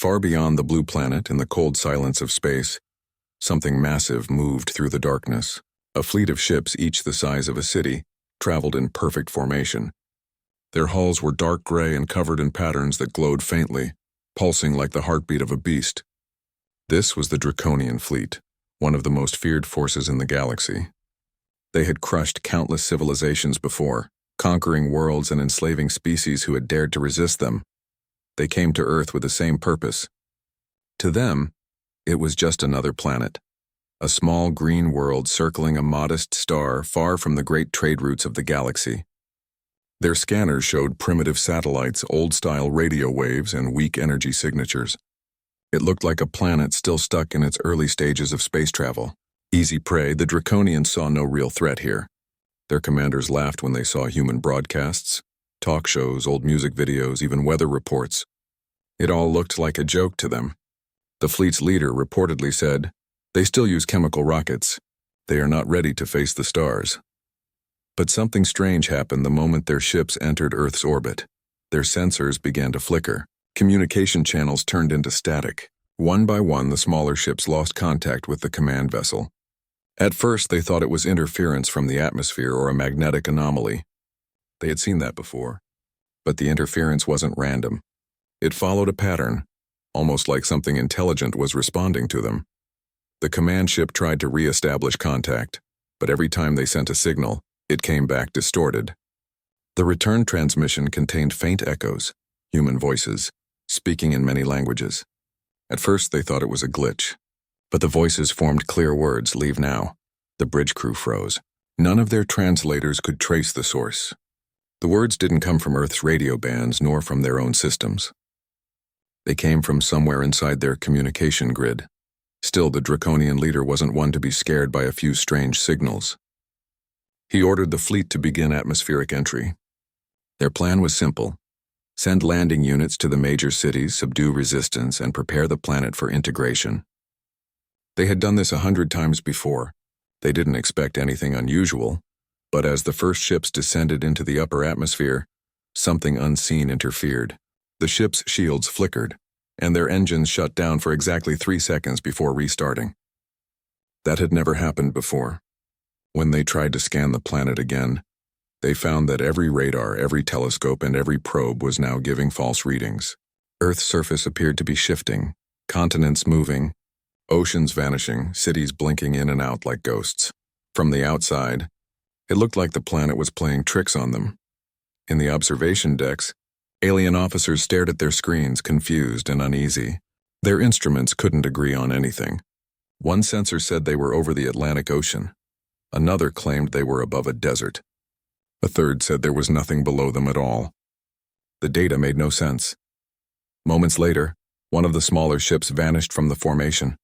Far beyond the blue planet, in the cold silence of space, something massive moved through the darkness. A fleet of ships, each the size of a city, traveled in perfect formation. Their hulls were dark gray and covered in patterns that glowed faintly, pulsing like the heartbeat of a beast. This was the Draconian fleet, one of the most feared forces in the galaxy. They had crushed countless civilizations before, conquering worlds and enslaving species who had dared to resist them. They came to Earth with the same purpose. To them, it was just another planet, a small green world circling a modest star far from the great trade routes of the galaxy. Their scanners showed primitive satellites, old-style radio waves, and weak energy signatures. It looked like a planet still stuck in its early stages of space travel. Easy prey, the Draconians saw no real threat here. Their commanders laughed when they saw human broadcasts, talk shows, old music videos, even weather reports. It all looked like a joke to them. The fleet's leader reportedly said, "They still use chemical rockets. They are not ready to face the stars." But something strange happened the moment their ships entered Earth's orbit. Their sensors began to flicker. Communication channels turned into static. One by one, the smaller ships lost contact with the command vessel. At first, they thought it was interference from the atmosphere or a magnetic anomaly. They had seen that before. But the interference wasn't random. It followed a pattern, almost like something intelligent was responding to them. The command ship tried to re-establish contact, but every time they sent a signal, it came back distorted. The return transmission contained faint echoes, human voices, speaking in many languages. At first, they thought it was a glitch, but the voices formed clear words, "Leave now." The bridge crew froze. None of their translators could trace the source. The words didn't come from Earth's radio bands nor from their own systems. They came from somewhere inside their communication grid. Still, the Draconian leader wasn't one to be scared by a few strange signals. He ordered the fleet to begin atmospheric entry. Their plan was simple: send landing units to the major cities, subdue resistance, and prepare the planet for integration. They had done this 100 times before. They didn't expect anything unusual, but as the first ships descended into the upper atmosphere, something unseen interfered. The ship's shields flickered, and their engines shut down for exactly 3 seconds before restarting. That had never happened before. When they tried to scan the planet again, they found that every radar, every telescope, and every probe was now giving false readings. Earth's surface appeared to be shifting, continents moving, oceans vanishing, cities blinking in and out like ghosts. From the outside, it looked like the planet was playing tricks on them. In the observation decks, alien officers stared at their screens, confused and uneasy. Their instruments couldn't agree on anything. One sensor said they were over the Atlantic Ocean. Another claimed they were above a desert. A third said there was nothing below them at all. The data made no sense. Moments later, one of the smaller ships vanished from the formation.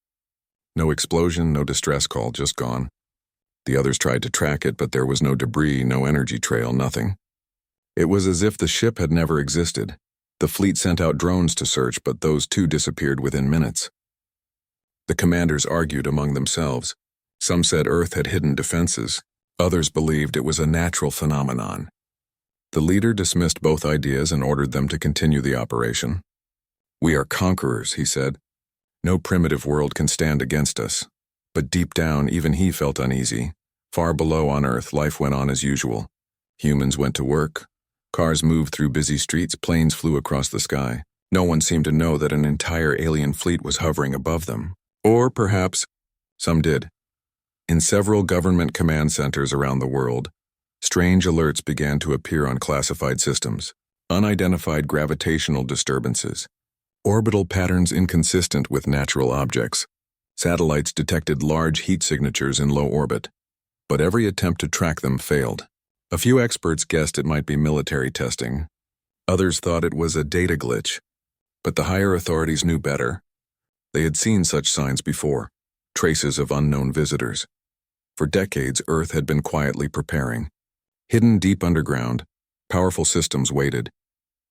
No explosion, no distress call, just gone. The others tried to track it, but there was no debris, no energy trail, nothing. It was as if the ship had never existed. The fleet sent out drones to search, but those too disappeared within minutes. The commanders argued among themselves. Some said Earth had hidden defenses. Others believed it was a natural phenomenon. The leader dismissed both ideas and ordered them to continue the operation. "We are conquerors," he said. "No primitive world can stand against us." But deep down, even he felt uneasy. Far below on Earth, life went on as usual. Humans went to work. Cars moved through busy streets, planes flew across the sky. No one seemed to know that an entire alien fleet was hovering above them. Or perhaps some did. In several government command centers around the world, strange alerts began to appear on classified systems. Unidentified gravitational disturbances, orbital patterns inconsistent with natural objects. Satellites detected large heat signatures in low orbit, but every attempt to track them failed. A few experts guessed it might be military testing. Others thought it was a data glitch, but the higher authorities knew better. They had seen such signs before, traces of unknown visitors. For decades, Earth had been quietly preparing. Hidden deep underground, powerful systems waited.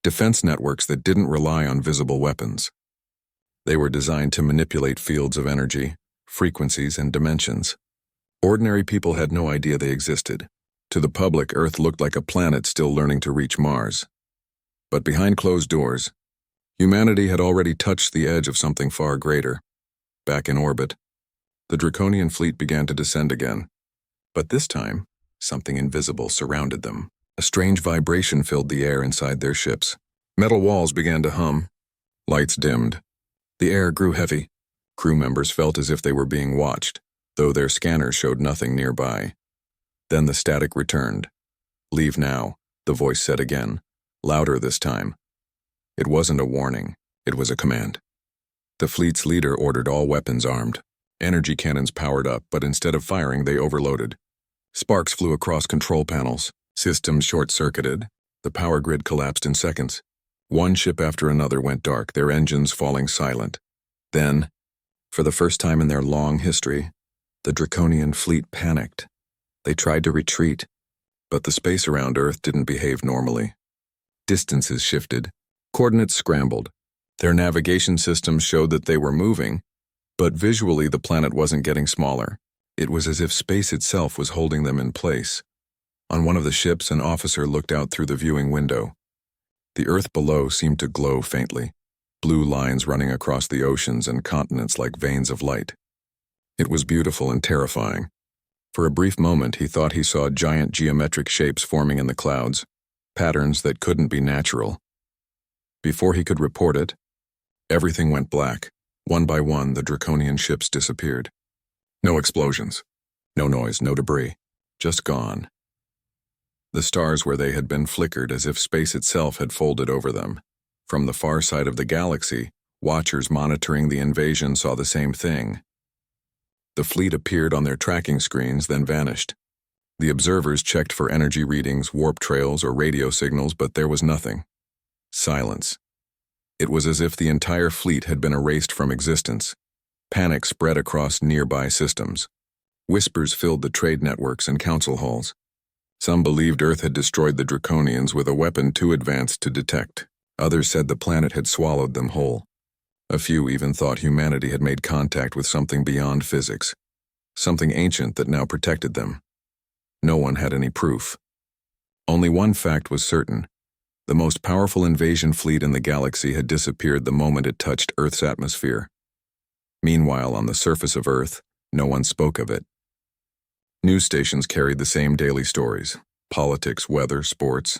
Defense networks that didn't rely on visible weapons. They were designed to manipulate fields of energy, frequencies, and dimensions. Ordinary people had no idea they existed. To the public, Earth looked like a planet still learning to reach Mars. But behind closed doors, Humanity had already touched the edge of something far greater. Back in orbit, the Draconian fleet began to descend again. But this time, something invisible surrounded them. A strange vibration filled the air inside their ships. Metal walls began to hum. Lights dimmed. The air grew heavy. Crew members felt as if they were being watched, though their scanners showed nothing nearby. Then the static returned. "Leave now," the voice said again, louder this time. It wasn't a warning, it was a command. The fleet's leader ordered all weapons armed. Energy cannons powered up, but instead of firing, they overloaded. Sparks flew across control panels. Systems short-circuited. The power grid collapsed in seconds. One ship after another went dark, their engines falling silent. Then, for the first time in their long history, the Draconian fleet panicked. They tried to retreat, but the space around Earth didn't behave normally. Distances shifted. Coordinates scrambled. Their navigation systems showed that they were moving, but visually the planet wasn't getting smaller. It was as if space itself was holding them in place. On one of the ships, an officer looked out through the viewing window. The Earth below seemed to glow faintly, blue lines running across the oceans and continents like veins of light. It was beautiful and terrifying. For a brief moment, he thought he saw giant geometric shapes forming in the clouds, patterns that couldn't be natural. Before he could report it, everything went black. One by one, the Draconian ships disappeared. No explosions, no noise, no debris, just gone. The stars where they had been flickered as if space itself had folded over them. From the far side of the galaxy, watchers monitoring the invasion saw the same thing. The fleet appeared on their tracking screens, then vanished. The observers checked for energy readings, warp trails, or radio signals, but there was nothing. Silence. It was as if the entire fleet had been erased from existence. Panic spread across nearby systems. Whispers filled the trade networks and council halls. Some believed Earth had destroyed the Draconians with a weapon too advanced to detect. Others said the planet had swallowed them whole. A few even thought humanity had made contact with something beyond physics, something ancient that now protected them. No one had any proof. Only one fact was certain. The most powerful invasion fleet in the galaxy had disappeared the moment it touched Earth's atmosphere. Meanwhile, on the surface of Earth, no one spoke of it. News stations carried the same daily stories: politics, weather, sports.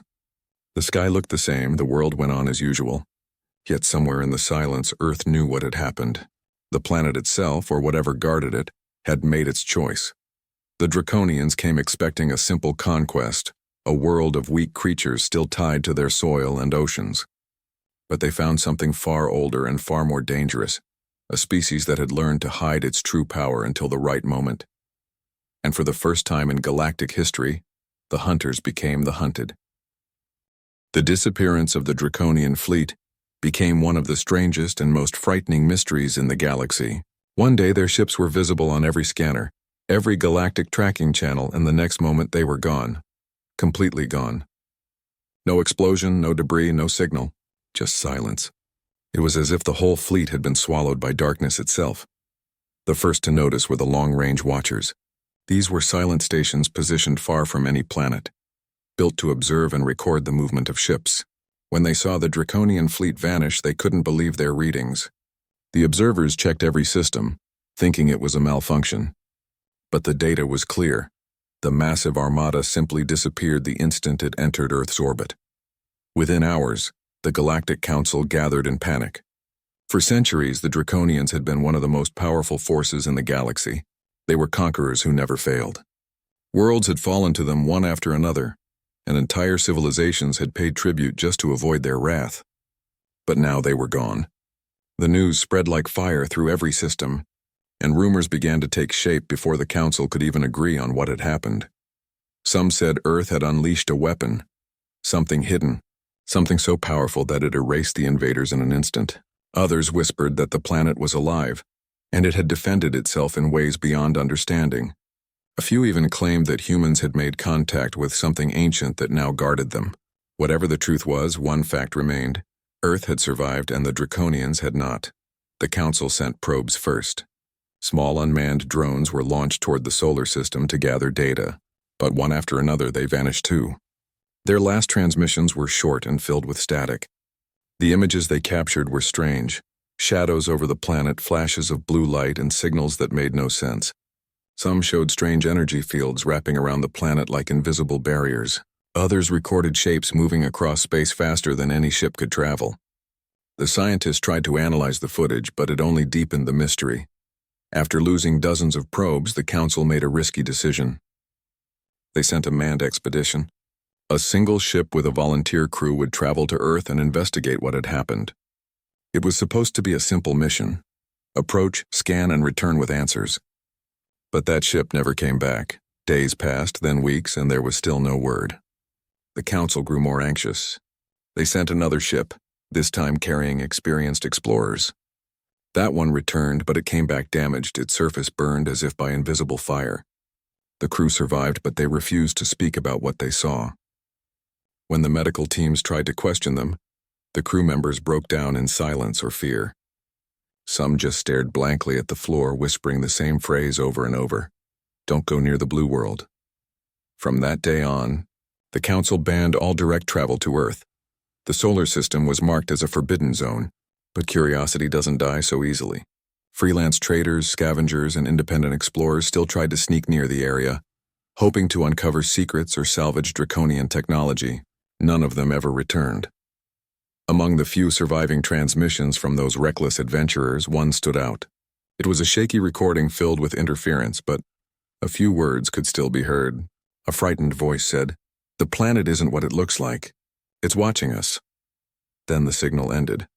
The sky looked the same, the world went on as usual. Yet somewhere in the silence, Earth knew what had happened. The planet itself, or whatever guarded it, had made its choice. The Draconians came expecting a simple conquest, a world of weak creatures still tied to their soil and oceans. But they found something far older and far more dangerous, a species that had learned to hide its true power until the right moment. And for the first time in galactic history, the hunters became the hunted. The disappearance of the Draconian fleet became one of the strangest and most frightening mysteries in the galaxy. One day their ships were visible on every scanner, every galactic tracking channel, and the next moment they were gone. Completely gone. No explosion, no debris, no signal, just silence. It was as if the whole fleet had been swallowed by darkness itself. The first to notice were the long-range watchers. These were silent stations positioned far from any planet, built to observe and record the movement of ships. When they saw the Draconian fleet vanish, they couldn't believe their readings. The observers checked every system, thinking it was a malfunction. But the data was clear. The massive armada simply disappeared the instant it entered Earth's orbit. Within hours, the Galactic Council gathered in panic. For centuries, the Draconians had been one of the most powerful forces in the galaxy. They were conquerors who never failed. Worlds had fallen to them one after another, and entire civilizations had paid tribute just to avoid their wrath. But now they were gone. The news spread like fire through every system, and rumors began to take shape before the Council could even agree on what had happened. Some said Earth had unleashed a weapon, something hidden, something so powerful that it erased the invaders in an instant. Others whispered that the planet was alive, and it had defended itself in ways beyond understanding. A few even claimed that humans had made contact with something ancient that now guarded them. Whatever the truth was, one fact remained. Earth had survived and the Draconians had not. The Council sent probes first. Small unmanned drones were launched toward the solar system to gather data, but one after another they vanished too. Their last transmissions were short and filled with static. The images they captured were strange. Shadows over the planet, flashes of blue light, and signals that made no sense. Some showed strange energy fields wrapping around the planet like invisible barriers. Others recorded shapes moving across space faster than any ship could travel. The scientists tried to analyze the footage, but it only deepened the mystery. After losing dozens of probes, the Council made a risky decision. They sent a manned expedition. A single ship with a volunteer crew would travel to Earth and investigate what had happened. It was supposed to be a simple mission: approach, scan, and return with answers. But that ship never came back. Days passed, then weeks, and there was still no word. The Council grew more anxious. They sent another ship, this time carrying experienced explorers. That one returned, but it came back damaged, its surface burned as if by invisible fire. The crew survived, but they refused to speak about what they saw. When the medical teams tried to question them, the crew members broke down in silence or fear. Some just stared blankly at the floor, whispering the same phrase over and over: "Don't go near the blue world." From that day on, the Council banned all direct travel to Earth. The solar system was marked as a forbidden zone, but curiosity doesn't die so easily. Freelance traders, scavengers, and independent explorers still tried to sneak near the area, hoping to uncover secrets or salvage Draconian technology. None of them ever returned. Among the few surviving transmissions from those reckless adventurers, one stood out. It was a shaky recording filled with interference, but a few words could still be heard. A frightened voice said, "The planet isn't what it looks like. It's watching us." Then the signal ended.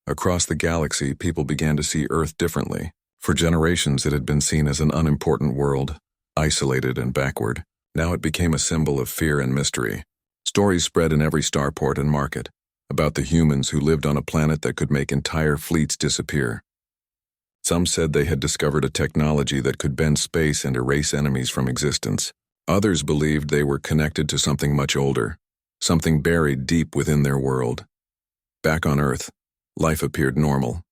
Across the galaxy, people began to see Earth differently. For generations, it had been seen as an unimportant world, isolated and backward. Now it became a symbol of fear and mystery. Stories spread in every starport and market about the humans who lived on a planet that could make entire fleets disappear. Some said they had discovered a technology that could bend space and erase enemies from existence. Others believed they were connected to something much older, something buried deep within their world. Back on Earth, life appeared normal.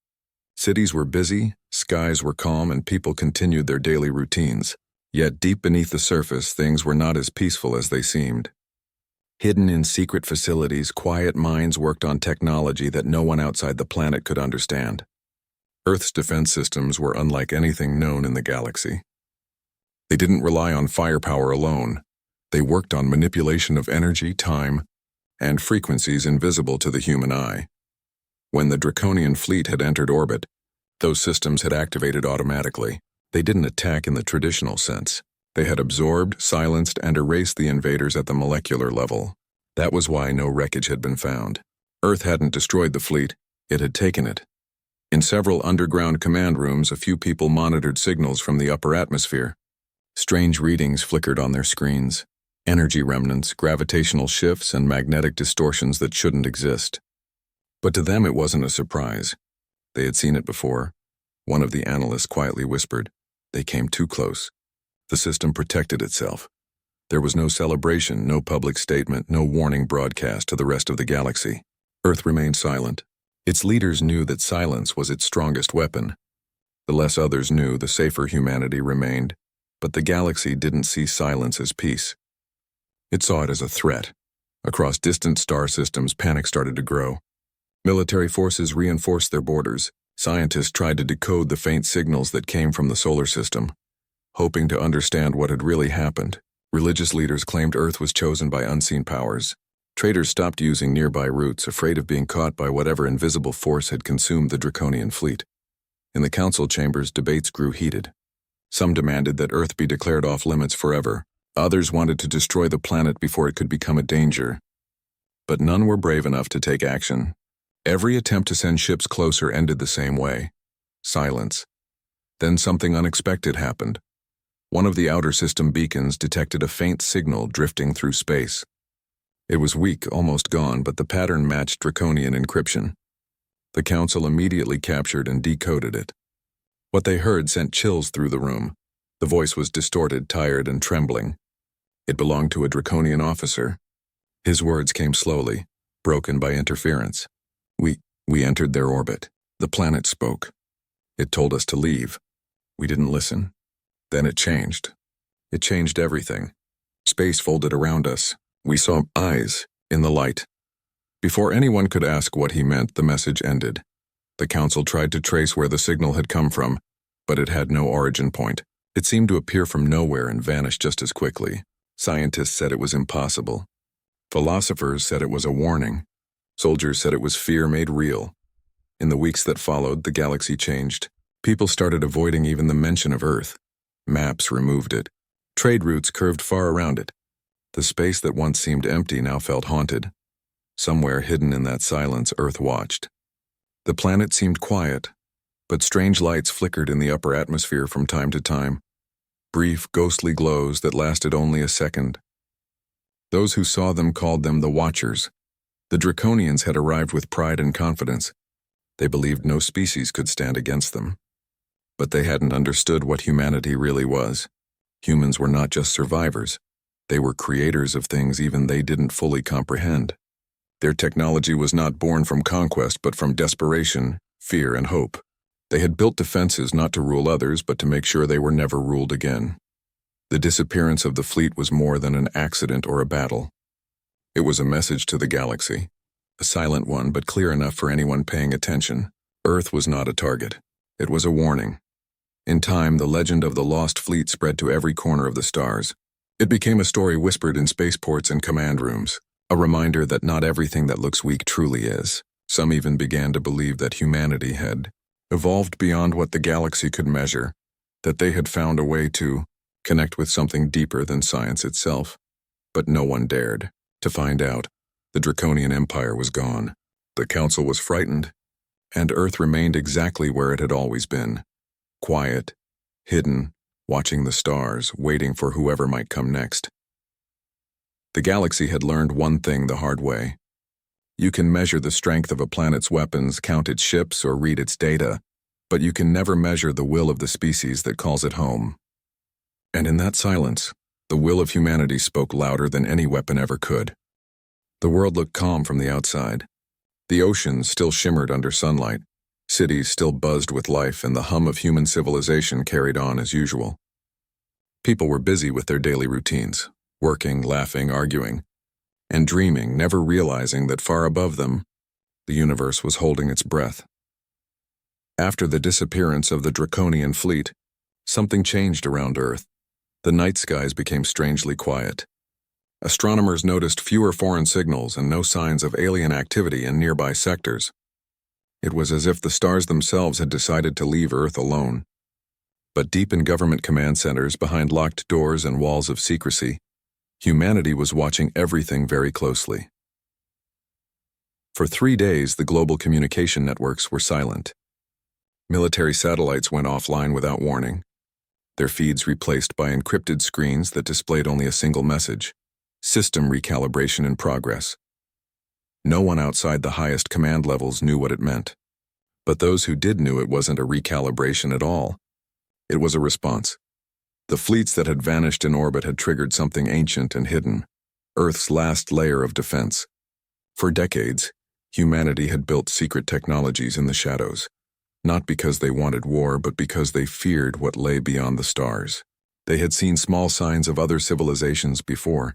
Cities were busy, skies were calm, and people continued their daily routines. Yet deep beneath the surface, things were not as peaceful as they seemed. Hidden in secret facilities, quiet minds worked on technology that no one outside the planet could understand. Earth's defense systems were unlike anything known in the galaxy. They didn't rely on firepower alone. They worked on manipulation of energy, time, and frequencies invisible to the human eye. When the Draconian fleet had entered orbit, those systems had activated automatically. They didn't attack in the traditional sense. They had absorbed, silenced, and erased the invaders at the molecular level. That was why no wreckage had been found. Earth hadn't destroyed the fleet, it had taken it. In several underground command rooms, a few people monitored signals from the upper atmosphere. Strange readings flickered on their screens. Energy remnants, gravitational shifts, and magnetic distortions that shouldn't exist. But to them it wasn't a surprise. They had seen it before. One of the analysts quietly whispered, "They came too close." The system protected itself. There was no celebration, no public statement, no warning broadcast to the rest of the galaxy. Earth remained silent. Its leaders knew that silence was its strongest weapon. The less others knew, the safer humanity remained. But the galaxy didn't see silence as peace. It saw it as a threat. Across distant star systems, panic started to grow. Military forces reinforced their borders. Scientists tried to decode the faint signals that came from the solar system, hoping to understand what had really happened. Religious leaders claimed Earth was chosen by unseen powers. Traders stopped using nearby routes, afraid of being caught by whatever invisible force had consumed the Draconian fleet. In the council chambers, debates grew heated. Some demanded that Earth be declared off-limits forever. Others wanted to destroy the planet before it could become a danger. But none were brave enough to take action. Every attempt to send ships closer ended the same way: silence. Then something unexpected happened. One of the outer system beacons detected a faint signal drifting through space. It was weak, almost gone, but the pattern matched Draconian encryption. The council immediately captured and decoded it. What they heard sent chills through the room. The voice was distorted, tired, and trembling. It belonged to a Draconian officer. His words came slowly, broken by interference. We entered their orbit. The planet spoke. It told us to leave. We didn't listen. Then it changed. It changed everything. Space folded around us. We saw eyes in the light. Before anyone could ask what he meant, the message ended. The council tried to trace where the signal had come from, but it had no origin point. It seemed to appear from nowhere and vanish just as quickly. Scientists said it was impossible. Philosophers said it was a warning. Soldiers said it was fear made real. In the weeks that followed, the galaxy changed. People started avoiding even the mention of Earth. Maps removed it. Trade routes curved far around it. The space that once seemed empty now felt haunted. Somewhere hidden in that silence, Earth watched. The planet seemed quiet, but strange lights flickered in the upper atmosphere from time to time. Brief, ghostly glows that lasted only a second. Those who saw them called them the Watchers. The Draconians had arrived with pride and confidence. They believed no species could stand against them. But they hadn't understood what humanity really was. Humans were not just survivors. They were creators of things even they didn't fully comprehend. Their technology was not born from conquest but from desperation, fear, and hope. They had built defenses not to rule others but to make sure they were never ruled again. The disappearance of the fleet was more than an accident or a battle. It was a message to the galaxy. A silent one, but clear enough for anyone paying attention. Earth was not a target. It was a warning. In time, the legend of the lost fleet spread to every corner of the stars. It became a story whispered in spaceports and command rooms, a reminder that not everything that looks weak truly is. Some even began to believe that humanity had evolved beyond what the galaxy could measure, that they had found a way to connect with something deeper than science itself. But no one dared to find out. The Draconian Empire was gone. The Council was frightened, and Earth remained exactly where it had always been. Quiet, hidden, watching the stars, waiting for whoever might come next. The galaxy had learned one thing the hard way. You can measure the strength of a planet's weapons, count its ships, or read its data, but you can never measure the will of the species that calls it home. And in that silence, the will of humanity spoke louder than any weapon ever could. The world looked calm from the outside. The oceans still shimmered under sunlight. Cities still buzzed with life, and the hum of human civilization carried on as usual. People were busy with their daily routines, working, laughing, arguing, and dreaming, never realizing that far above them, the universe was holding its breath. After the disappearance of the Draconian fleet, something changed around Earth. The night skies became strangely quiet. Astronomers noticed fewer foreign signals and no signs of alien activity in nearby sectors. It was as if the stars themselves had decided to leave Earth alone. But deep in government command centers, behind locked doors and walls of secrecy, humanity was watching everything very closely. For 3 days, the global communication networks were silent. Military satellites went offline without warning, their feeds replaced by encrypted screens that displayed only a single message: system recalibration in progress. No one outside the highest command levels knew what it meant. But those who did knew it wasn't a recalibration at all. It was a response. The fleets that had vanished in orbit had triggered something ancient and hidden, Earth's last layer of defense. For decades, humanity had built secret technologies in the shadows, not because they wanted war, but because they feared what lay beyond the stars. They had seen small signs of other civilizations before: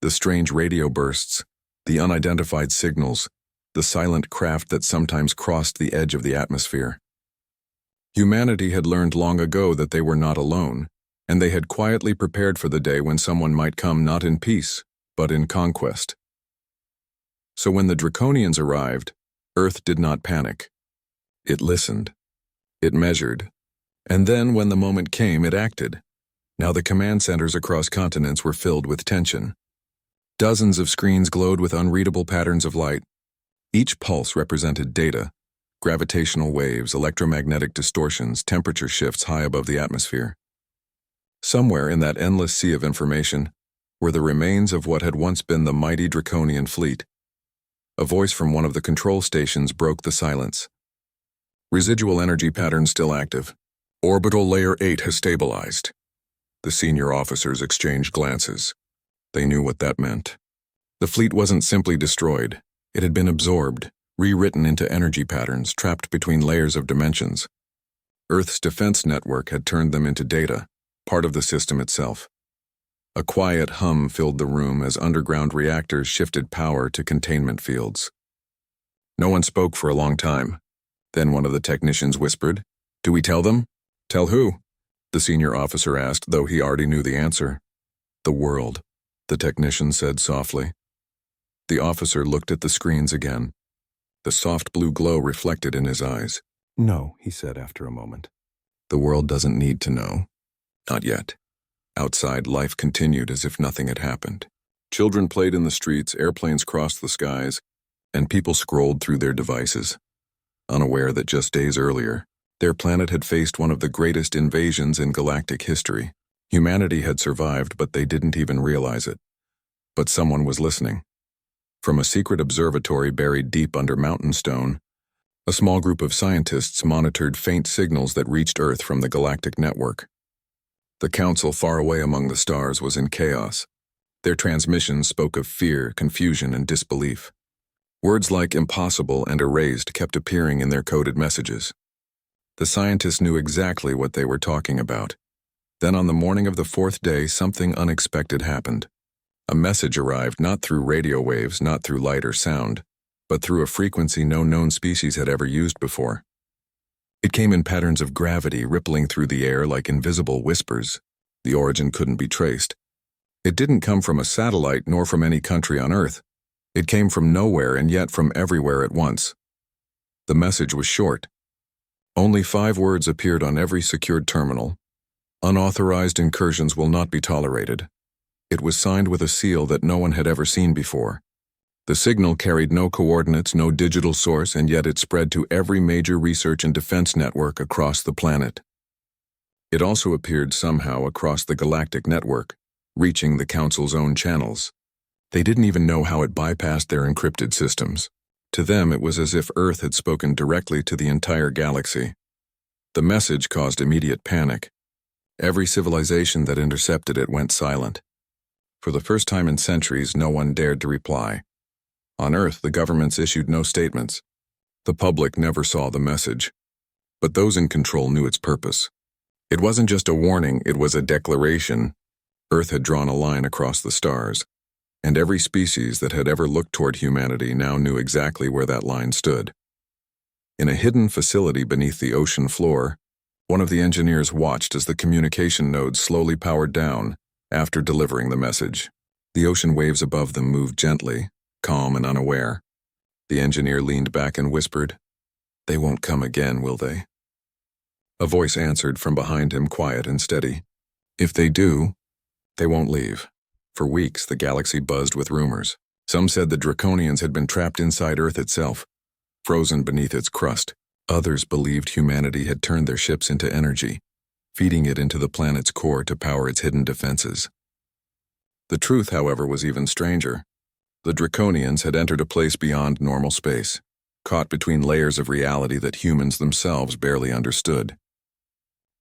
the strange radio bursts, the unidentified signals, the silent craft that sometimes crossed the edge of the atmosphere. Humanity had learned long ago that they were not alone, and they had quietly prepared for the day when someone might come not in peace, but in conquest. So when the Draconians arrived, Earth did not panic. It listened. It measured. And then, when the moment came, it acted. Now the command centers across continents were filled with tension. Dozens of screens glowed with unreadable patterns of light. Each pulse represented data: gravitational waves, electromagnetic distortions, temperature shifts high above the atmosphere. Somewhere in that endless sea of information were the remains of what had once been the mighty Draconian fleet. A voice from one of the control stations broke the silence. Residual energy patterns still active. Orbital layer 8 has stabilized. The senior officers exchanged glances. They knew what that meant. The fleet wasn't simply destroyed. It had been absorbed, rewritten into energy patterns trapped between layers of dimensions. Earth's defense network had turned them into data, part of the system itself. A quiet hum filled the room as underground reactors shifted power to containment fields. No one spoke for a long time. Then one of the technicians whispered, "Do we tell them?" "Tell who?" the senior officer asked, though he already knew the answer. "The world," the technician said softly. The officer looked at the screens again. The soft blue glow reflected in his eyes. "No," he said after a moment. "The world doesn't need to know. Not yet." Outside, life continued as if nothing had happened. Children played in the streets, airplanes crossed the skies, and people scrolled through their devices, unaware that just days earlier, their planet had faced one of the greatest invasions in galactic history. Humanity had survived, but they didn't even realize it. But someone was listening. From a secret observatory buried deep under mountain stone, a small group of scientists monitored faint signals that reached Earth from the galactic network. The council far away among the stars was in chaos. Their transmissions spoke of fear, confusion, and disbelief. Words like impossible and erased kept appearing in their coded messages. The scientists knew exactly what they were talking about. Then on the morning of the fourth day, something unexpected happened. A message arrived not through radio waves, not through light or sound, but through a frequency no known species had ever used before. It came in patterns of gravity rippling through the air like invisible whispers. The origin couldn't be traced. It didn't come from a satellite nor from any country on Earth. It came from nowhere and yet from everywhere at once. The message was short. Only 5 words appeared on every secured terminal. "Unauthorized incursions will not be tolerated." It was signed with a seal that no one had ever seen before. The signal carried no coordinates, no digital source, and yet it spread to every major research and defense network across the planet. It also appeared somehow across the galactic network, reaching the Council's own channels. They didn't even know how it bypassed their encrypted systems. To them, it was as if Earth had spoken directly to the entire galaxy. The message caused immediate panic. Every civilization that intercepted it went silent. For the first time in centuries, no one dared to reply. On Earth, the governments issued no statements. The public never saw the message. But those in control knew its purpose. It wasn't just a warning, it was a declaration. Earth had drawn a line across the stars, and every species that had ever looked toward humanity now knew exactly where that line stood. In a hidden facility beneath the ocean floor, one of the engineers watched as the communication nodes slowly powered down after delivering the message. The ocean waves above them moved gently, calm and unaware. The engineer leaned back and whispered, "They won't come again, will they?" A voice answered from behind him, quiet and steady. "If they do, they won't leave." For weeks, the galaxy buzzed with rumors. Some said the Draconians had been trapped inside Earth itself, frozen beneath its crust. Others believed humanity had turned their ships into energy, feeding it into the planet's core to power its hidden defenses. The truth, however, was even stranger. The Draconians had entered a place beyond normal space, caught between layers of reality that humans themselves barely understood.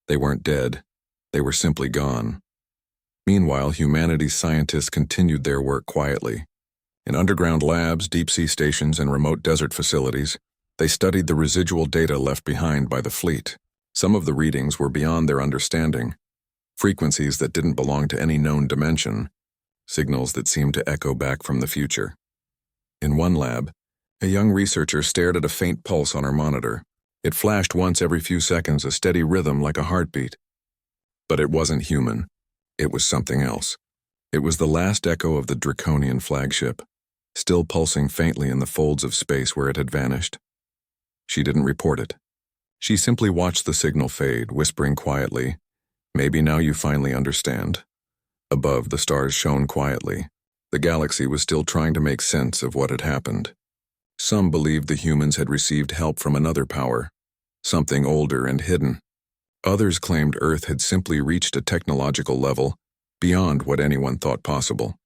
They weren't dead. They were simply gone. Meanwhile, humanity's scientists continued their work quietly. In underground labs, deep-sea stations, and remote desert facilities, they studied the residual data left behind by the fleet. Some of the readings were beyond their understanding, frequencies that didn't belong to any known dimension, signals that seemed to echo back from the future. In one lab, a young researcher stared at a faint pulse on her monitor. It flashed once every few seconds, a steady rhythm like a heartbeat. But it wasn't human. It was something else. It was the last echo of the Draconian flagship, still pulsing faintly in the folds of space where it had vanished. She didn't report it. She simply watched the signal fade, whispering quietly, "Maybe now you finally understand." Above, the stars shone quietly. The galaxy was still trying to make sense of what had happened. Some believed the humans had received help from another power, something older and hidden. Others claimed Earth had simply reached a technological level beyond what anyone thought possible.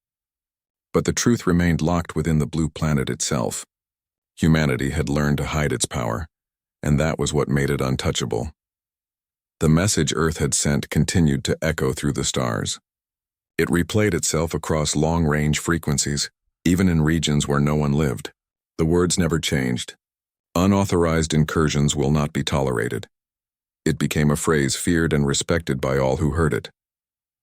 But the truth remained locked within the blue planet itself. Humanity had learned to hide its power, and that was what made it untouchable. The message Earth had sent continued to echo through the stars. It replayed itself across long-range frequencies, even in regions where no one lived. The words never changed. Unauthorized incursions will not be tolerated. It became a phrase feared and respected by all who heard it.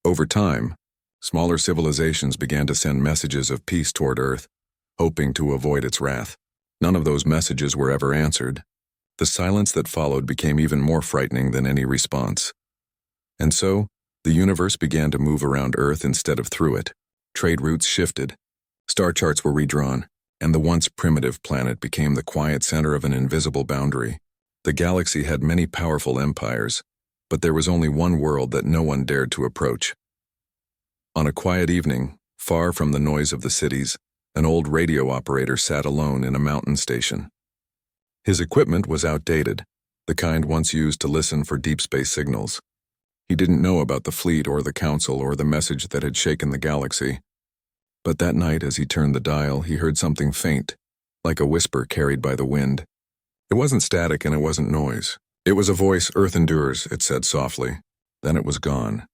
Over time, smaller civilizations began to send messages of peace toward Earth, hoping to avoid its wrath. None of those messages were ever answered. The silence that followed became even more frightening than any response. And so, the universe began to move around Earth instead of through it. Trade routes shifted. Star charts were redrawn, and the once primitive planet became the quiet center of an invisible boundary. The galaxy had many powerful empires, but there was only one world that no one dared to approach. On a quiet evening, far from the noise of the cities, an old radio operator sat alone in a mountain station. His equipment was outdated, the kind once used to listen for deep space signals. He didn't know about the fleet or the council or the message that had shaken the galaxy. But that night, as he turned the dial, he heard something faint, like a whisper carried by the wind. It wasn't static and it wasn't noise. It was a voice Earth endures, it said softly. Then it was gone.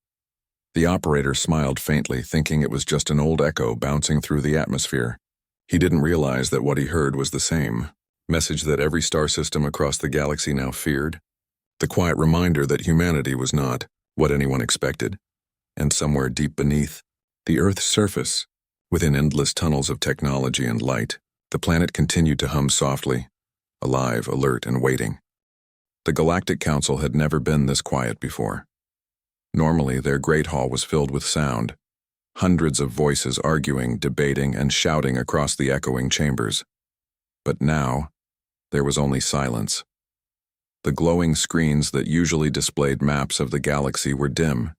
The operator smiled faintly, thinking it was just an old echo bouncing through the atmosphere. He didn't realize that what he heard was the same message that every star system across the galaxy now feared. The quiet reminder that humanity was not what anyone expected. And somewhere deep beneath, the Earth's surface, within endless tunnels of technology and light, the planet continued to hum softly, alive, alert, and waiting. The Galactic Council had never been this quiet before. Normally, their great hall was filled with sound, hundreds of voices arguing, debating, and shouting across the echoing chambers. But now, there was only silence. The glowing screens that usually displayed maps of the galaxy were dim.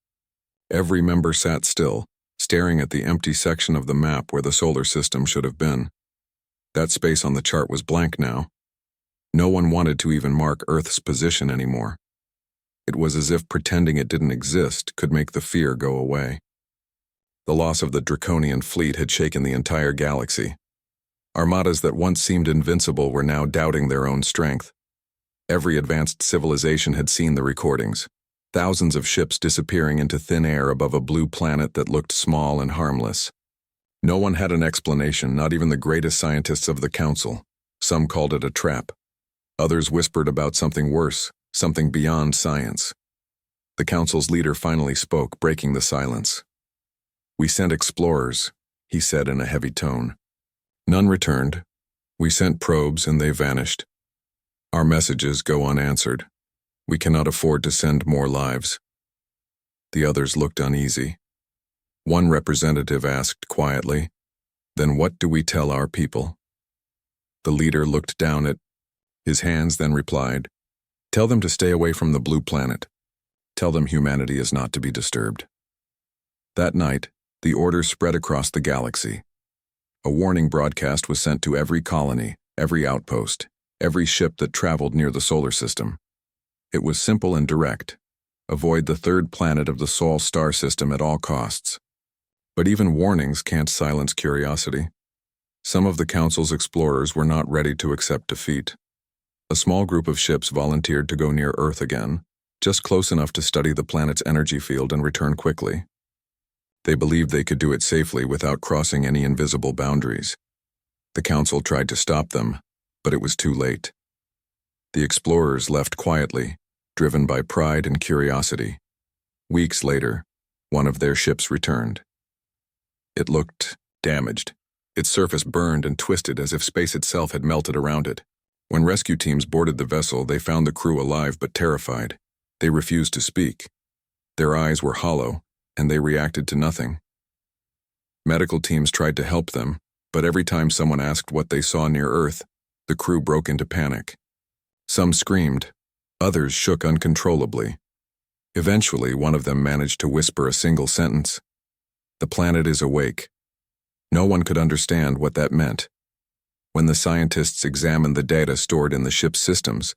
Every member sat still, staring at the empty section of the map where the solar system should have been. That space on the chart was blank now. No one wanted to even mark Earth's position anymore. It was as if pretending it didn't exist could make the fear go away. The loss of the Draconian fleet had shaken the entire galaxy. Armadas that once seemed invincible were now doubting their own strength. Every advanced civilization had seen the recordings. Thousands of ships disappearing into thin air above a blue planet that looked small and harmless. No one had an explanation, not even the greatest scientists of the Council. Some called it a trap. Others whispered about something worse, something beyond science. The Council's leader finally spoke, breaking the silence. "We sent explorers," he said in a heavy tone. "None returned. We sent probes and they vanished. Our messages go unanswered. We cannot afford to send more lives." The others looked uneasy. One representative asked quietly, "Then what do we tell our people?" The leader looked down at his hands, then replied, "Tell them to stay away from the blue planet. Tell them humanity is not to be disturbed." That night, the order spread across the galaxy. A warning broadcast was sent to every colony, every outpost, every ship that traveled near the solar system. It was simple and direct. Avoid the third planet of the Sol star system at all costs. But even warnings can't silence curiosity. Some of the Council's explorers were not ready to accept defeat. A small group of ships volunteered to go near Earth again, just close enough to study the planet's energy field and return quickly. They believed they could do it safely without crossing any invisible boundaries. The Council tried to stop them, but it was too late. The explorers left quietly, driven by pride and curiosity. Weeks later, one of their ships returned. It looked damaged. Its surface burned and twisted as if space itself had melted around it. When rescue teams boarded the vessel, they found the crew alive but terrified. They refused to speak. Their eyes were hollow, and they reacted to nothing. Medical teams tried to help them, but every time someone asked what they saw near Earth, the crew broke into panic. Some screamed, others shook uncontrollably. Eventually, one of them managed to whisper a single sentence. "The planet is awake." No one could understand what that meant. When the scientists examined the data stored in the ship's systems,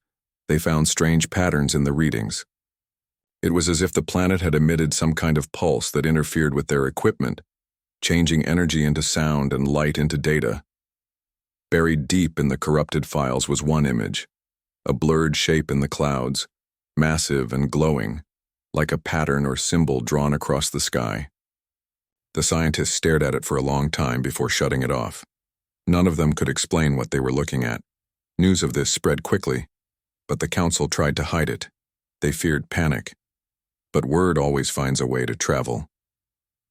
they found strange patterns in the readings. It was as if the planet had emitted some kind of pulse that interfered with their equipment, changing energy into sound and light into data. Buried deep in the corrupted files was one image, a blurred shape in the clouds, massive and glowing, like a pattern or symbol drawn across the sky. The scientists stared at it for a long time before shutting it off. None of them could explain what they were looking at. News of this spread quickly, but the Council tried to hide it. They feared panic. But word always finds a way to travel.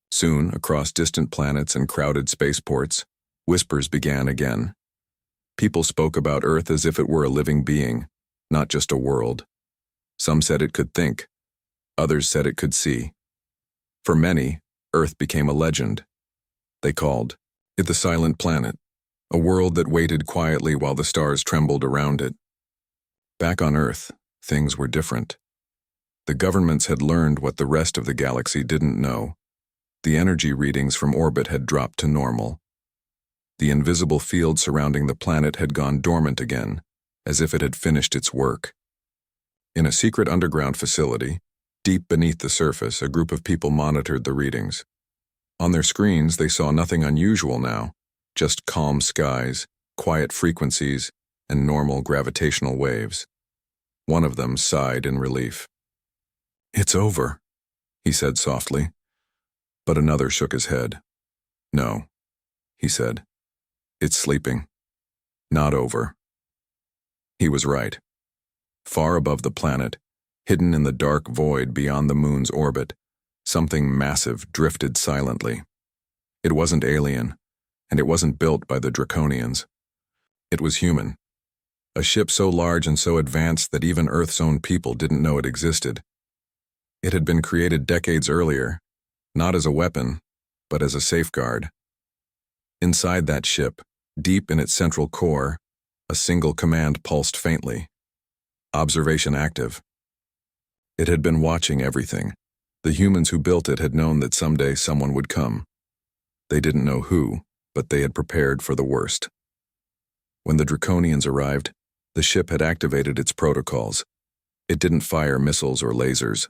Soon, across distant planets and crowded spaceports, whispers began again. People spoke about Earth as if it were a living being, not just a world. Some said it could think. Others said it could see. For many, Earth became a legend. They called it the silent planet, a world that waited quietly while the stars trembled around it. Back on Earth, things were different. The governments had learned what the rest of the galaxy didn't know. The energy readings from orbit had dropped to normal. The invisible field surrounding the planet had gone dormant again, as if it had finished its work. In a secret underground facility, deep beneath the surface, a group of people monitored the readings. On their screens, they saw nothing unusual now, just calm skies, quiet frequencies, and normal gravitational waves. One of them sighed in relief. "It's over," he said softly. But another shook his head. "No," he said. "It's sleeping. Not over." He was right. Far above the planet, hidden in the dark void beyond the moon's orbit, something massive drifted silently. It wasn't alien, and it wasn't built by the Draconians. It was human. A ship so large and so advanced that even Earth's own people didn't know it existed. It had been created decades earlier, not as a weapon, but as a safeguard. Inside that ship, deep in its central core, a single command pulsed faintly. Observation active. It had been watching everything. The humans who built it had known that someday someone would come. They didn't know who, but they had prepared for the worst. When the Draconians arrived, the ship had activated its protocols. It didn't fire missiles or lasers.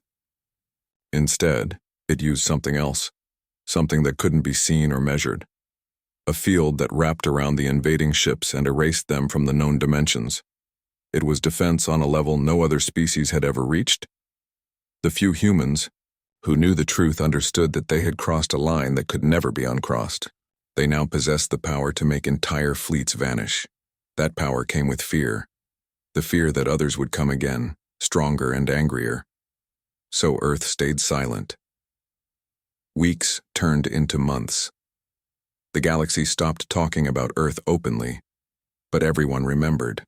Instead, it used something else, something that couldn't be seen or measured. A field that wrapped around the invading ships and erased them from the known dimensions. It was defense on a level no other species had ever reached. The few humans who knew the truth understood that they had crossed a line that could never be uncrossed. They now possessed the power to make entire fleets vanish. That power came with fear. The fear that others would come again, stronger and angrier. So Earth stayed silent. Weeks turned into months. The galaxy stopped talking about Earth openly, but everyone remembered.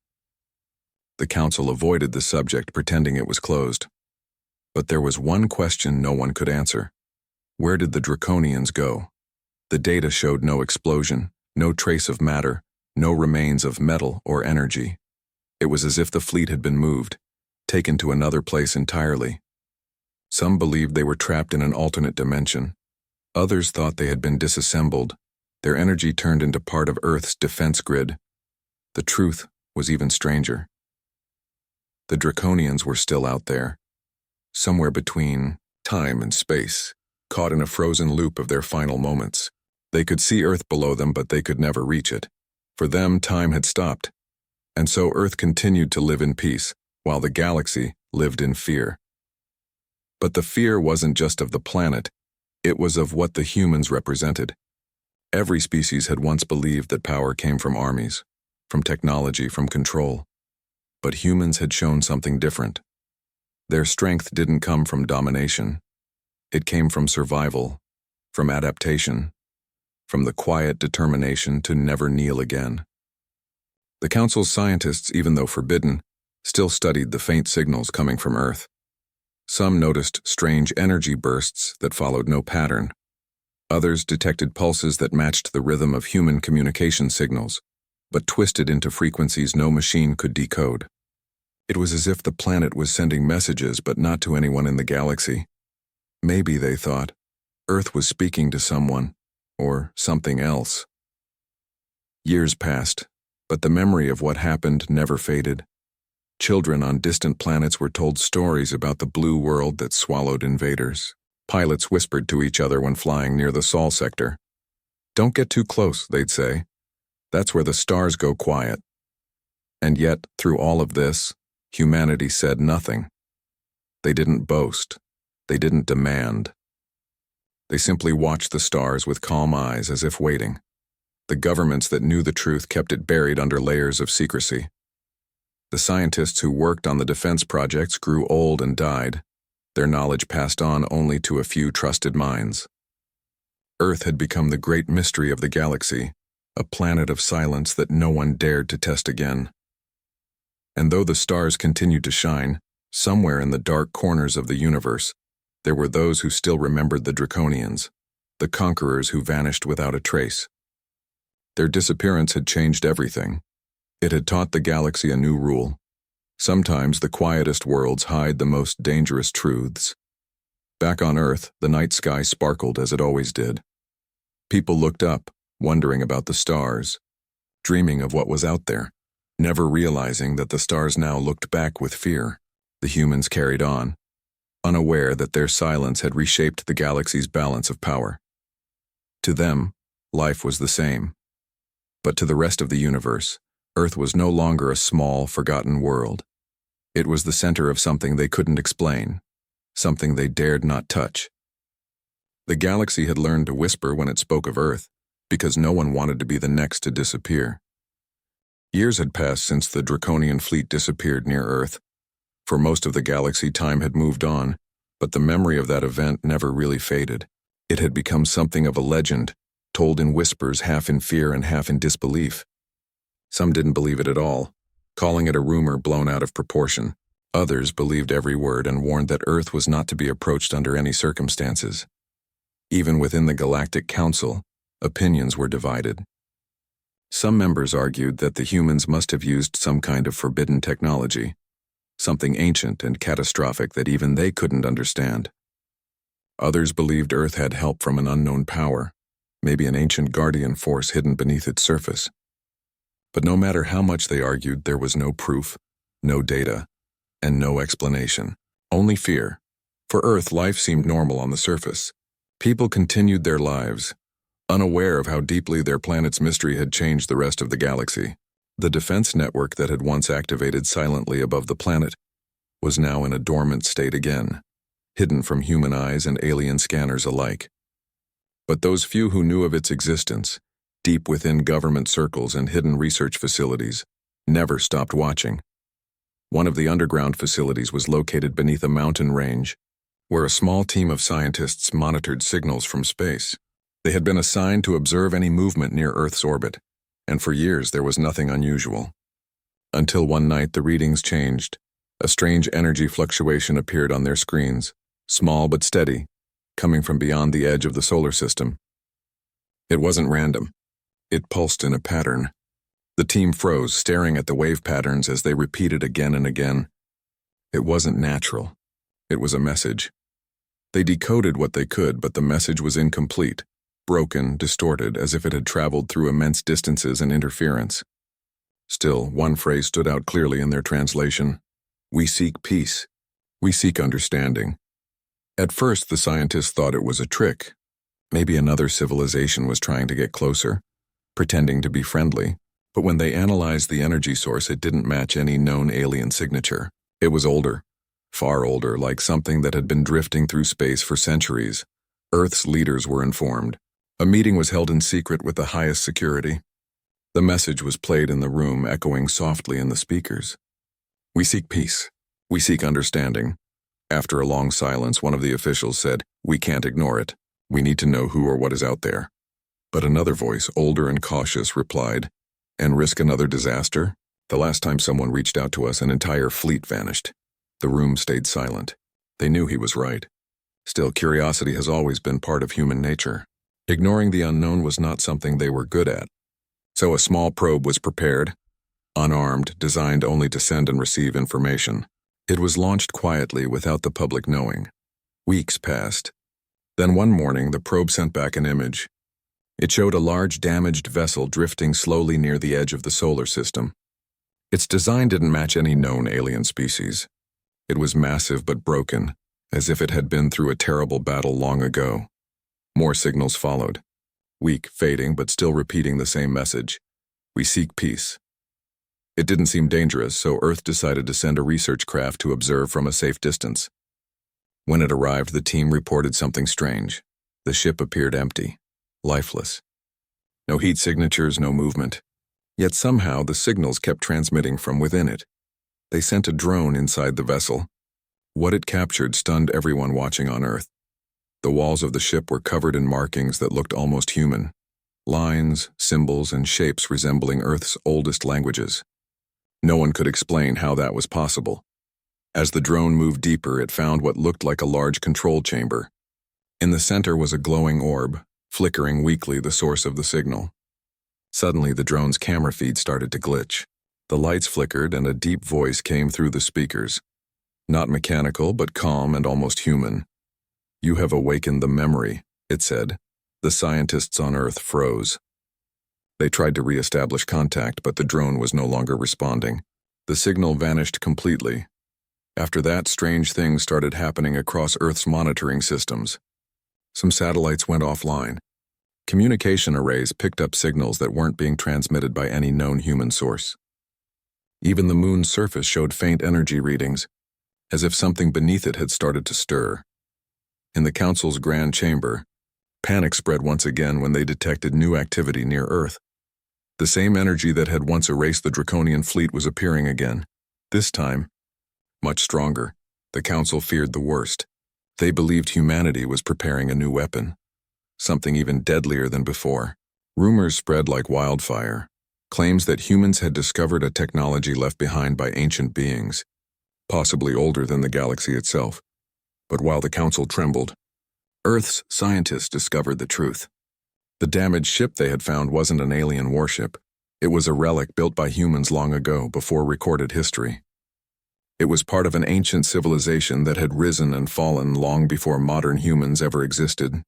The Council avoided the subject, pretending it was closed. But there was one question no one could answer. Where did the Draconians go? The data showed no explosion, no trace of matter, no remains of metal or energy. It was as if the fleet had been moved, taken to another place entirely. Some believed they were trapped in an alternate dimension. Others thought they had been disassembled, their energy turned into part of Earth's defense grid. The truth was even stranger. The Draconians were still out there, somewhere between time and space, caught in a frozen loop of their final moments. They could see Earth below them, but they could never reach it. For them, time had stopped, and so Earth continued to live in peace, while the galaxy lived in fear. But the fear wasn't just of the planet, it was of what the humans represented. Every species had once believed that power came from armies, from technology, from control. But humans had shown something different. Their strength didn't come from domination. It came from survival, from adaptation, from the quiet determination to never kneel again. The Council's scientists, even though forbidden, still studied the faint signals coming from Earth. Some noticed strange energy bursts that followed no pattern. Others detected pulses that matched the rhythm of human communication signals, but twisted into frequencies no machine could decode. It was as if the planet was sending messages, but not to anyone in the galaxy. Maybe, they thought, Earth was speaking to someone, or something else. Years passed, but the memory of what happened never faded. Children on distant planets were told stories about the blue world that swallowed invaders. Pilots whispered to each other when flying near the Sol sector. "Don't get too close," they'd say. "That's where the stars go quiet." And yet, through all of this, humanity said nothing. They didn't boast. They didn't demand. They simply watched the stars with calm eyes, as if waiting. The governments that knew the truth kept it buried under layers of secrecy. The scientists who worked on the defense projects grew old and died, their knowledge passed on only to a few trusted minds. Earth had become the great mystery of the galaxy, a planet of silence that no one dared to test again. And though the stars continued to shine, somewhere in the dark corners of the universe, there were those who still remembered the Draconians, the conquerors who vanished without a trace. Their disappearance had changed everything. It had taught the galaxy a new rule. Sometimes the quietest worlds hide the most dangerous truths. Back on Earth, the night sky sparkled as it always did. People looked up, wondering about the stars, dreaming of what was out there, never realizing that the stars now looked back with fear. The humans carried on, unaware that their silence had reshaped the galaxy's balance of power. To them, life was the same. But to the rest of the universe, Earth was no longer a small, forgotten world. It was the center of something they couldn't explain, something they dared not touch. The galaxy had learned to whisper when it spoke of Earth, because no one wanted to be the next to disappear. Years had passed since the Draconian fleet disappeared near Earth. For most of the galaxy, time had moved on, but the memory of that event never really faded. It had become something of a legend, told in whispers, half in fear and half in disbelief. Some didn't believe it at all, calling it a rumor blown out of proportion. Others believed every word and warned that Earth was not to be approached under any circumstances. Even within the Galactic Council, opinions were divided. Some members argued that the humans must have used some kind of forbidden technology, something ancient and catastrophic that even they couldn't understand. Others believed Earth had help from an unknown power, maybe an ancient guardian force hidden beneath its surface. But no matter how much they argued, there was no proof, no data, and no explanation. Only fear. For Earth, life seemed normal on the surface. People continued their lives, unaware of how deeply their planet's mystery had changed the rest of the galaxy. The defense network that had once activated silently above the planet was now in a dormant state again, hidden from human eyes and alien scanners alike. But those few who knew of its existence, deep within government circles and hidden research facilities, never stopped watching. One of the underground facilities was located beneath a mountain range, where a small team of scientists monitored signals from space. They had been assigned to observe any movement near Earth's orbit, and for years there was nothing unusual. Until one night the readings changed. A strange energy fluctuation appeared on their screens, small but steady, coming from beyond the edge of the solar system. It wasn't random. It pulsed in a pattern. The team froze, staring at the wave patterns as they repeated again and again. It wasn't natural. It was a message. They decoded what they could, but the message was incomplete, broken, distorted, as if it had traveled through immense distances and interference. Still, one phrase stood out clearly in their translation. We seek peace. We seek understanding. At first, the scientists thought it was a trick. Maybe another civilization was trying to get closer, pretending to be friendly. But when they analyzed the energy source, it didn't match any known alien signature. It was older, far older, like something that had been drifting through space for centuries. Earth's leaders were informed. A meeting was held in secret with the highest security. The message was played in the room, echoing softly in the speakers. We seek peace. We seek understanding. After a long silence, one of the officials said, We can't ignore it. We need to know who or what is out there. But another voice, older and cautious, replied, And risk another disaster? The last time someone reached out to us, an entire fleet vanished. The room stayed silent. They knew he was right. Still, curiosity has always been part of human nature. Ignoring the unknown was not something they were good at. So a small probe was prepared, unarmed, designed only to send and receive information. It was launched quietly without the public knowing. Weeks passed. Then one morning, the probe sent back an image. It showed a large damaged vessel drifting slowly near the edge of the solar system. Its design didn't match any known alien species. It was massive but broken, as if it had been through a terrible battle long ago. More signals followed. Weak, fading, but still repeating the same message. We seek peace. It didn't seem dangerous, so Earth decided to send a research craft to observe from a safe distance. When it arrived, the team reported something strange. The ship appeared empty, lifeless. No heat signatures, no movement. Yet somehow the signals kept transmitting from within it. They sent a drone inside the vessel. What it captured stunned everyone watching on Earth. The walls of the ship were covered in markings that looked almost human. lines, symbols, and shapes resembling Earth's oldest languages. No one could explain how that was possible. As the drone moved deeper, it found what looked like a large control chamber. In the center was a glowing orb, flickering weakly, the source of the signal. Suddenly, the drone's camera feed started to glitch. The lights flickered and a deep voice came through the speakers. Not mechanical, but calm and almost human. "You have awakened the memory," it said. The scientists on Earth froze. They tried to re-establish contact, but the drone was no longer responding. The signal vanished completely. After that, strange things started happening across Earth's monitoring systems. Some satellites went offline. Communication arrays picked up signals that weren't being transmitted by any known human source. Even the moon's surface showed faint energy readings, as if something beneath it had started to stir. In the Council's grand chamber, panic spread once again when they detected new activity near Earth. The same energy that had once erased the Draconian fleet was appearing again. This time, much stronger. The Council feared the worst. They believed humanity was preparing a new weapon, something even deadlier than before. Rumors spread like wildfire, claims that humans had discovered a technology left behind by ancient beings, possibly older than the galaxy itself. But while the Council trembled, Earth's scientists discovered the truth. The damaged ship they had found wasn't an alien warship. It was a relic built by humans long ago, before recorded history. It was part of an ancient civilization that had risen and fallen long before modern humans ever existed.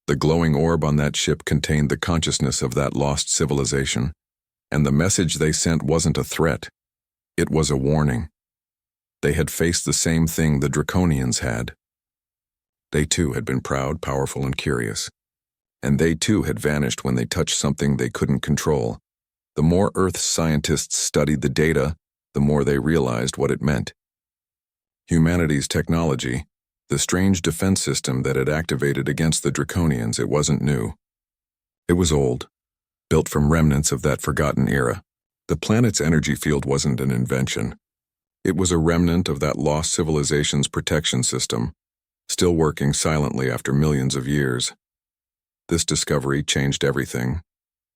The glowing orb on that ship contained the consciousness of that lost civilization, and the message they sent wasn't a threat. It was a warning. They had faced the same thing the Draconians had. They too had been proud, powerful, and curious. And they too had vanished when they touched something they couldn't control. The more Earth's scientists studied the data, the more they realized what it meant. Humanity's technology, the strange defense system that had activated against the Draconians, it wasn't new. It was old, built from remnants of that forgotten era. The planet's energy field wasn't an invention. It was a remnant of that lost civilization's protection system, still working silently after millions of years. This discovery changed everything.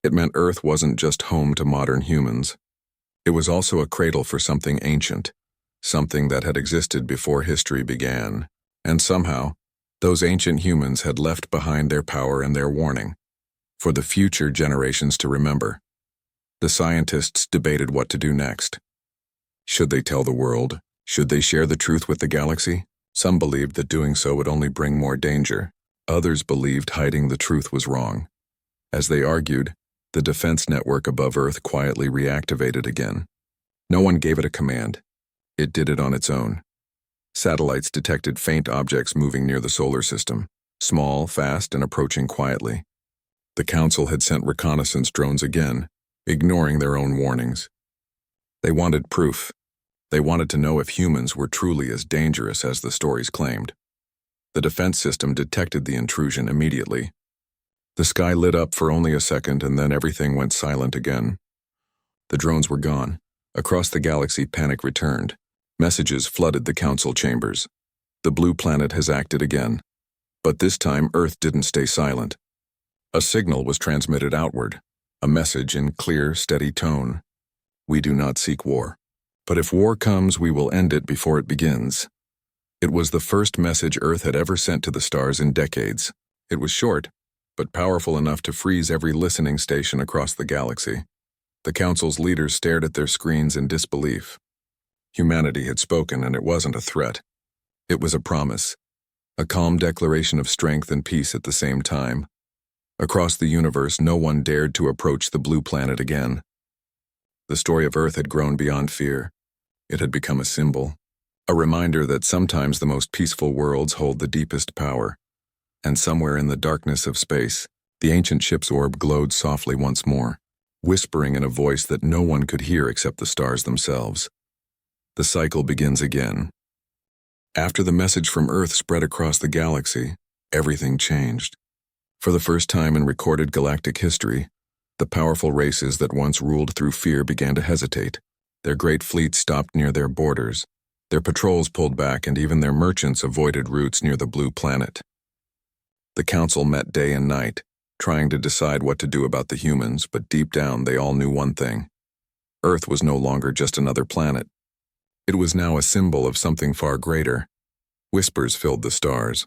It meant Earth wasn't just home to modern humans. It was also a cradle for something ancient, something that had existed before history began. And somehow, those ancient humans had left behind their power and their warning, for the future generations to remember. The scientists debated what to do next. Should they tell the world? Should they share the truth with the galaxy? Some believed that doing so would only bring more danger. Others believed hiding the truth was wrong. As they argued, the defense network above Earth quietly reactivated again. No one gave it a command. It did it on its own. Satellites detected faint objects moving near the solar system, small, fast, and approaching quietly. The Council had sent reconnaissance drones again, ignoring their own warnings. They wanted proof. They wanted to know if humans were truly as dangerous as the stories claimed. The defense system detected the intrusion immediately. The sky lit up for only a second, and then everything went silent again. The drones were gone. Across the galaxy, panic returned. Messages flooded the Council chambers. The blue planet has acted again. But this time, Earth didn't stay silent. A signal was transmitted outward, a message in clear, steady tone. "We do not seek war. But if war comes, we will end it before it begins." It was the first message Earth had ever sent to the stars in decades. It was short, but powerful enough to freeze every listening station across the galaxy. The Council's leaders stared at their screens in disbelief. Humanity had spoken, and it wasn't a threat. It was a promise, a calm declaration of strength and peace at the same time. Across the universe, no one dared to approach the blue planet again. The story of Earth had grown beyond fear. It had become a symbol, a reminder that sometimes the most peaceful worlds hold the deepest power. And somewhere in the darkness of space, the ancient ship's orb glowed softly once more, whispering in a voice that no one could hear except the stars themselves. The cycle begins again. After the message from Earth spread across the galaxy, everything changed. For the first time in recorded galactic history, the powerful races that once ruled through fear began to hesitate. Their great fleets stopped near their borders. Their patrols pulled back, and even their merchants avoided routes near the blue planet. The Council met day and night, trying to decide what to do about the humans, but deep down they all knew one thing. Earth was no longer just another planet. It was now a symbol of something far greater. Whispers filled the stars.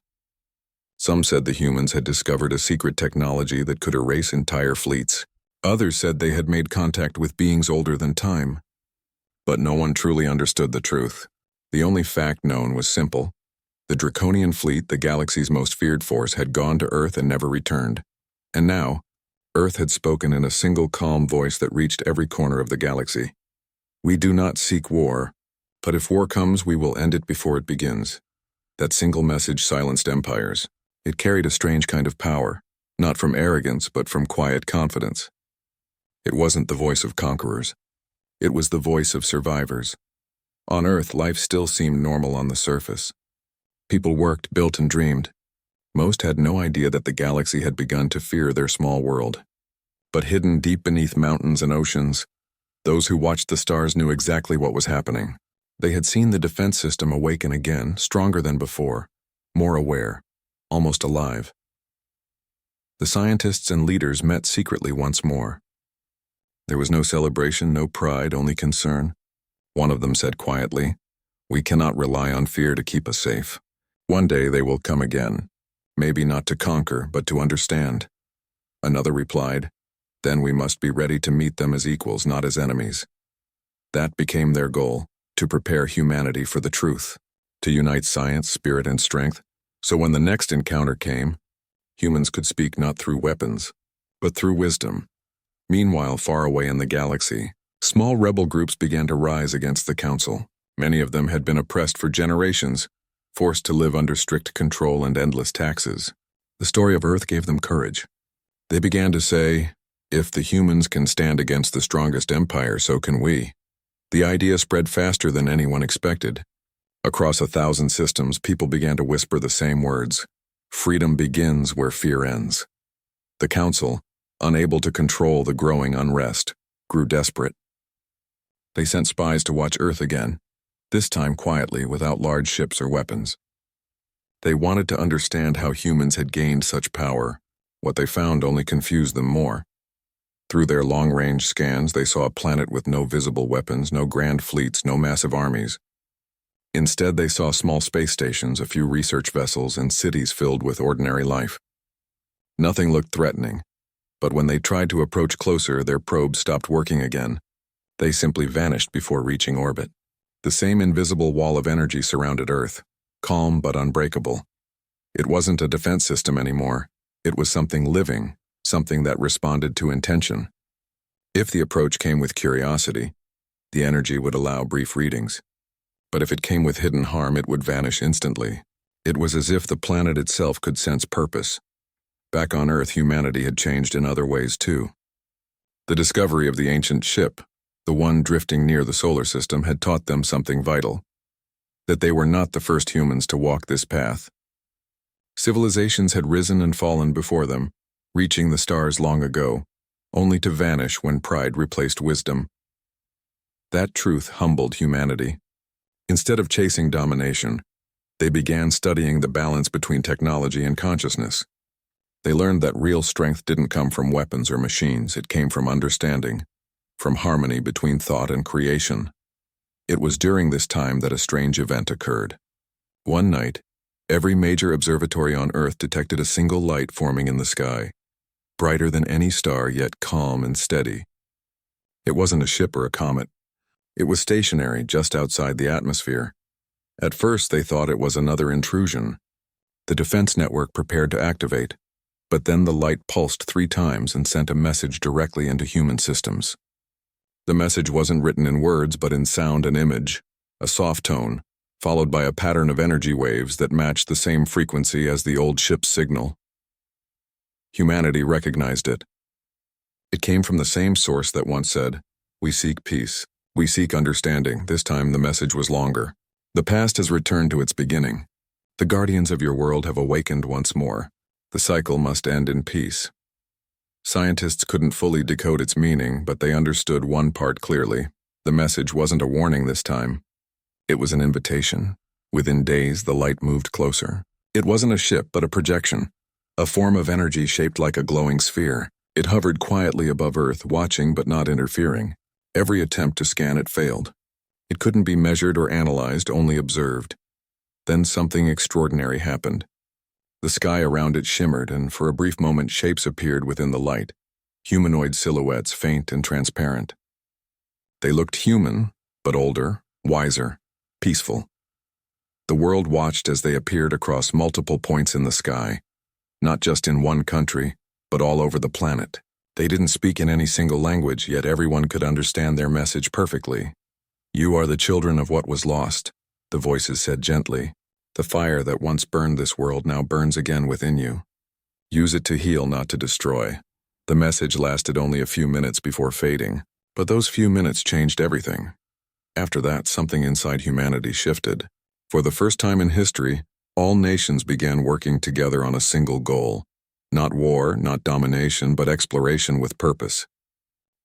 Some said the humans had discovered a secret technology that could erase entire fleets. Others said they had made contact with beings older than time. But no one truly understood the truth. The only fact known was simple. The Draconian fleet, the galaxy's most feared force, had gone to Earth and never returned. And now, Earth had spoken in a single calm voice that reached every corner of the galaxy. We do not seek war, but if war comes, we will end it before it begins. That single message silenced empires. It carried a strange kind of power, not from arrogance, but from quiet confidence. It wasn't the voice of conquerors. It was the voice of survivors. On Earth, life still seemed normal on the surface. People worked, built, and dreamed. Most had no idea that the galaxy had begun to fear their small world. But hidden deep beneath mountains and oceans, those who watched the stars knew exactly what was happening. They had seen the defense system awaken again, stronger than before, more aware, almost alive. The scientists and leaders met secretly once more. There was no celebration, no pride, only concern. One of them said quietly, "We cannot rely on fear to keep us safe. One day they will come again, maybe not to conquer, but to understand." Another replied, "Then we must be ready to meet them as equals, not as enemies." That became their goal, to prepare humanity for the truth, to unite science, spirit, and strength, so when the next encounter came, humans could speak not through weapons, but through wisdom. Meanwhile, far away in the galaxy, small rebel groups began to rise against the Council. Many of them had been oppressed for generations, forced to live under strict control and endless taxes. The story of Earth gave them courage. They began to say, "If the humans can stand against the strongest empire, so can we." The idea spread faster than anyone expected. Across 1,000 systems, people began to whisper the same words. Freedom begins where fear ends. The Council, unable to control the growing unrest, grew desperate. They sent spies to watch Earth again, this time quietly, without large ships or weapons. They wanted to understand how humans had gained such power. What they found only confused them more. Through their long-range scans, they saw a planet with no visible weapons, no grand fleets, no massive armies. Instead, they saw small space stations, a few research vessels, and cities filled with ordinary life. Nothing looked threatening, but when they tried to approach closer, their probes stopped working again. They simply vanished before reaching orbit. The same invisible wall of energy surrounded Earth, calm but unbreakable. It wasn't a defense system anymore. It was something living, something that responded to intention. If the approach came with curiosity, the energy would allow brief readings. But if it came with hidden harm, it would vanish instantly. It was as if the planet itself could sense purpose. Back on Earth, humanity had changed in other ways too. The discovery of the ancient ship, the one drifting near the solar system, had taught them something vital. That they were not the first humans to walk this path. Civilizations had risen and fallen before them, reaching the stars long ago, only to vanish when pride replaced wisdom. That truth humbled humanity. Instead of chasing domination, they began studying the balance between technology and consciousness. They learned that real strength didn't come from weapons or machines, it came from understanding, from harmony between thought and creation. It was during this time that a strange event occurred. One night, every major observatory on Earth detected a single light forming in the sky, brighter than any star, yet calm and steady. It wasn't a ship or a comet. It was stationary just outside the atmosphere. At first, they thought it was another intrusion. The defense network prepared to activate, but then the light pulsed 3 times and sent a message directly into human systems. The message wasn't written in words, but in sound and image, a soft tone, followed by a pattern of energy waves that matched the same frequency as the old ship's signal. Humanity recognized it. It came from the same source that once said, "We seek peace. We seek understanding." This time the message was longer. "The past has returned to its beginning. The guardians of your world have awakened once more. The cycle must end in peace." Scientists couldn't fully decode its meaning, but they understood one part clearly. The message wasn't a warning this time. It was an invitation. Within days, the light moved closer. It wasn't a ship, but a projection. a form of energy shaped like a glowing sphere. It hovered quietly above Earth, watching but not interfering. Every attempt to scan it failed. It couldn't be measured or analyzed, only observed. Then something extraordinary happened. The sky around it shimmered, and for a brief moment shapes appeared within the light, humanoid silhouettes, faint and transparent. They looked human, but older, wiser, peaceful. The world watched as they appeared across multiple points in the sky, not just in one country, but all over the planet. They didn't speak in any single language, yet everyone could understand their message perfectly. "You are the children of what was lost," the voices said gently. "The fire that once burned this world now burns again within you. Use it to heal, not to destroy." The message lasted only a few minutes before fading, but those few minutes changed everything. After that, something inside humanity shifted. For the first time in history, all nations began working together on a single goal. Not war, not domination, but exploration with purpose.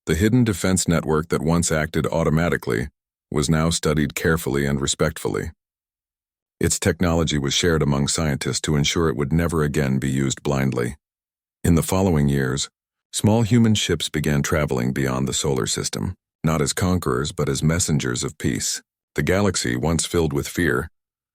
The hidden defense network that once acted automatically was now studied carefully and respectfully. Its technology was shared among scientists to ensure it would never again be used blindly. In the following years, small human ships began traveling beyond the solar system, not as conquerors but as messengers of peace. The galaxy, once filled with fear,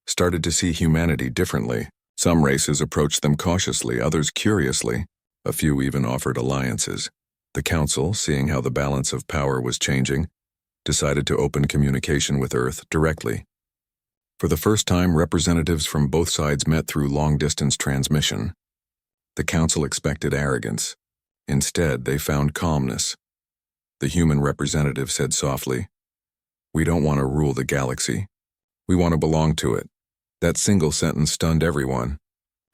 started to see humanity differently. Some races approached them cautiously, others curiously. A few even offered alliances. The Council, seeing how the balance of power was changing, decided to open communication with Earth directly. For the first time, representatives from both sides met through long-distance transmission. The Council expected arrogance. Instead, they found calmness. The human representative said softly, "We don't want to rule the galaxy. We want to belong to it." That single sentence stunned everyone.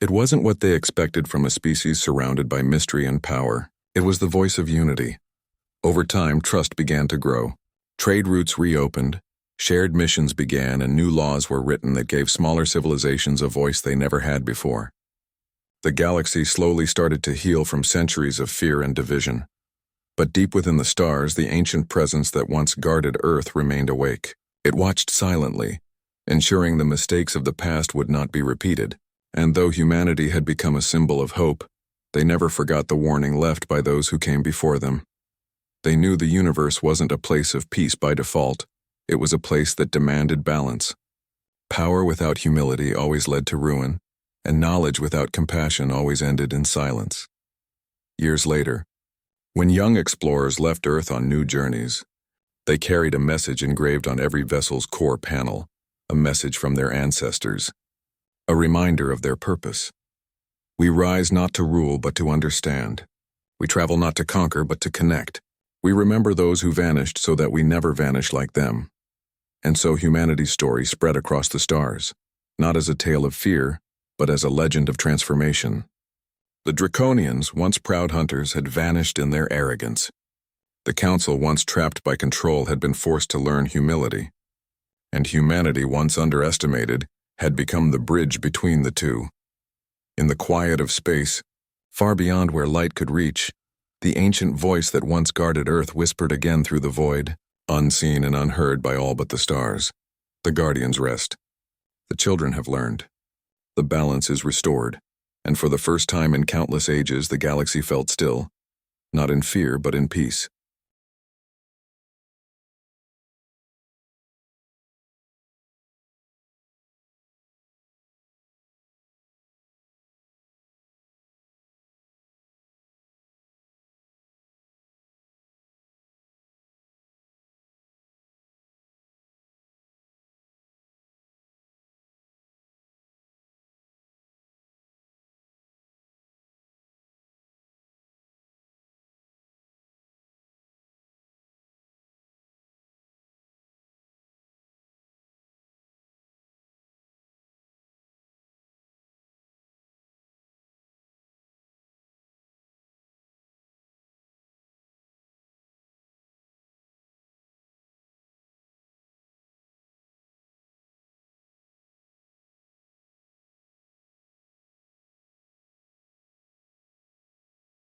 It wasn't what they expected from a species surrounded by mystery and power. It was the voice of unity. Over time, trust began to grow. Trade routes reopened, shared missions began, and new laws were written that gave smaller civilizations a voice they never had before. The galaxy slowly started to heal from centuries of fear and division. But deep within the stars, the ancient presence that once guarded Earth remained awake. It watched silently, ensuring the mistakes of the past would not be repeated. And though humanity had become a symbol of hope, they never forgot the warning left by those who came before them. They knew the universe wasn't a place of peace by default. It was a place that demanded balance. Power without humility always led to ruin, and knowledge without compassion always ended in silence. Years later, when young explorers left Earth on new journeys, they carried a message engraved on every vessel's core panel, a message from their ancestors, a reminder of their purpose. We rise not to rule but to understand. We travel not to conquer but to connect. We remember those who vanished so that we never vanish like them. And so humanity's story spread across the stars, not as a tale of fear, but as a legend of transformation. The Draconians, once proud hunters, had vanished in their arrogance. The Council, once trapped by control, had been forced to learn humility. And humanity, once underestimated, had become the bridge between the two. In the quiet of space, far beyond where light could reach, the ancient voice that once guarded Earth whispered again through the void, unseen and unheard by all but the stars. The guardians rest. The children have learned. The balance is restored, and for the first time in countless ages the galaxy felt still, not in fear but in peace.